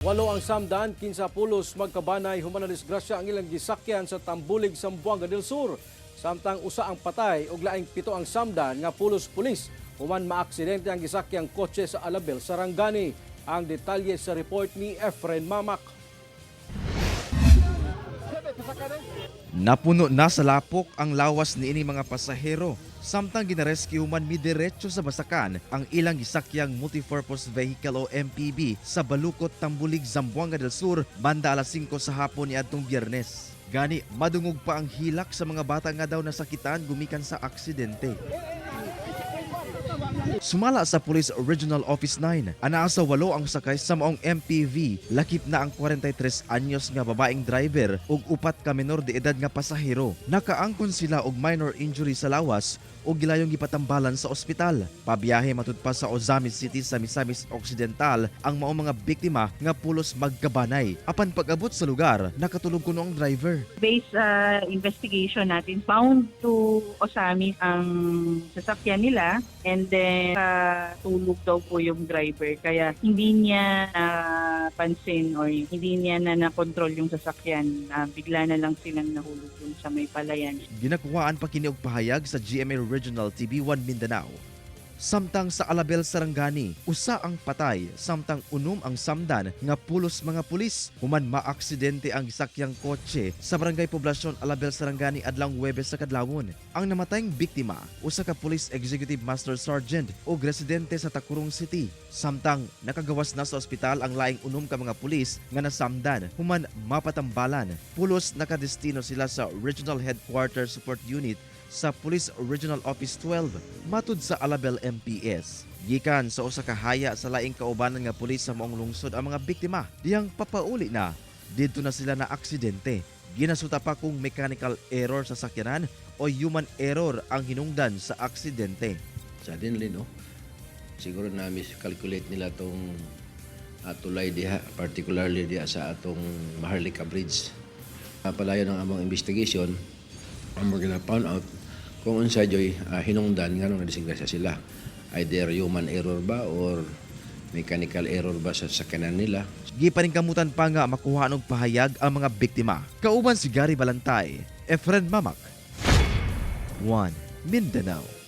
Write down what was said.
Walo ang samdan, 15 pulos magkabanay human na disgrasya ang ilang gisakyan sa Tambulig, Zamboanga del Sur. Samtang usa ang patay ug laing 7 ang samdan nga pulos pulis human maaksidente ang gisakyang kotse sa Alabel, Sarangani. Ang detalye sa report ni Efren Mamak. Napuno na sa lapok ang lawas niini mga pasahero. Samtang ginarescue man midiretso sa basakan ang ilang gisakyang multipurpose vehicle o MPV sa Balukot, Tambulig, Zamboanga del Sur banda alas 5 sa hapon niadtong Biyernes. Gani madungog pa ang hilak sa mga bata nga daw nasakitan gumikan sa aksidente. Sumala sa Police Regional Office 9, anaa sa 8 ang sakay sa maong MPV. Lakip na ang 43 anyos nga babaeng driver ug 4 ka menor de edad nga pasahero. Nakaangkon sila og minor injury sa lawas ug gilayong gipatambalan sa ospital. Pabiyahe matud pa sa Ozamis City sa Misamis Occidental ang maong mga biktima nga pulos magkabanay. Apan pag-abot sa lugar, nakatulog kuno ang driver. Based investigation natin, found to Ozamis ang sasakyan nila and then tulog daw po yung driver. Kaya hindi niya napansin or hindi niya na nakontrol yung sasakyan. Bigla na lang silang nahulog dun sa may palayan. Ginakuhaan pa kini og pahayag sa GMA Regional TV1 Mindanao. Samtang sa Alabel, Sarangani, usa ang patay samtang unom ang samdan nga pulos mga pulis human maaksidente ang gisakyang kotse sa Barangay Poblasyon Alabel, Sarangani adlang Huwebes sa kadlawon. Ang namatayng biktima, usa ka Police Executive Master Sergeant o residente sa Tacurong City. Samtang nakagawas na sa ospital ang laing unom ka mga pulis nga nasamdan human mapatambalan. Pulos nakadestino sila sa Regional Headquarters Support Unit sa Police Regional Office 12 matud sa Alabel MPS. Gikan sa usa ka haya sa laing kaubanan nga pulis sa maong lungsod ang mga biktima diyang papauli na didto na sila na aksidente. Ginasuta pa kung mechanical error sa sakyanan o human error ang hinungdan sa aksidente. Suddenly, no? Siguro na miscalculate nila tong tulay diha, particularly diha sa atong Maharlika Bridge. Palayo ng among investigation, ang mga found out kung unsa joy hinungdan nga nung nadisgrasya sila. Either human error ba or mechanical error ba sa sakyanan nila. Gipaningkamutan pa nga makuha og pahayag ang mga biktima. Kauban si Gary Balantay, Efren Mamak, 1 Mindanao.